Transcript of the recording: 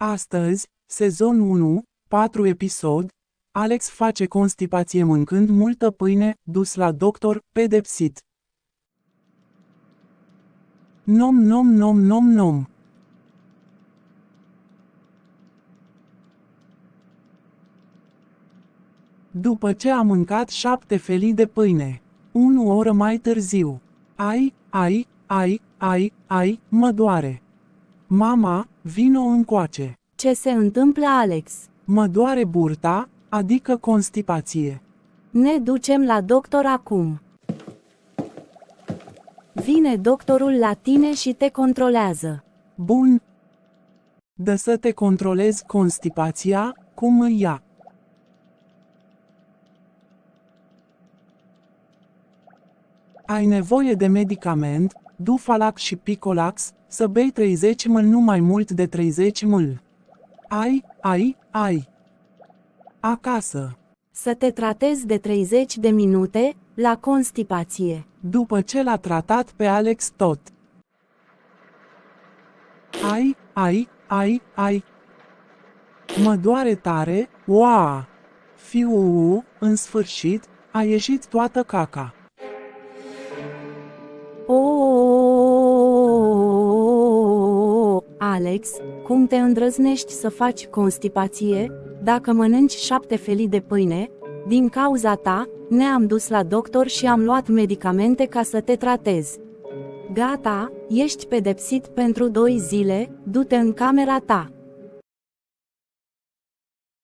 Astăzi, sezon 1, 4 episod, Alex face constipație mâncând multă pâine, dus la doctor, pedepsit. Nom nom nom nom nom. După ce a mâncat 7 felii de pâine, 1 oră mai târziu. Ai, mă doare. Mama, vino încoace. Ce se întâmplă, Alex? Mă doare burta, adică constipație. Ne ducem la doctor acum. Vine doctorul la tine și te controlează. Bun. Dă să te controlezi constipația, cum îi ia. Ai nevoie de medicament, Dufalac și Picolax, să bei 30 ml, nu mai mult de 30 ml. Ai. Acasă. Să te tratezi de 30 de minute, la constipație. După ce l-a tratat pe Alex tot. Ai. Mă doare tare, oa! Fiu, în sfârșit, a ieșit toată caca. Alex, cum te îndrăznești să faci constipație, dacă mănânci 7 felii de pâine? Din cauza ta, ne-am dus la doctor și am luat medicamente ca să te tratezi. Gata, ești pedepsit pentru 2 zile, du-te în camera ta.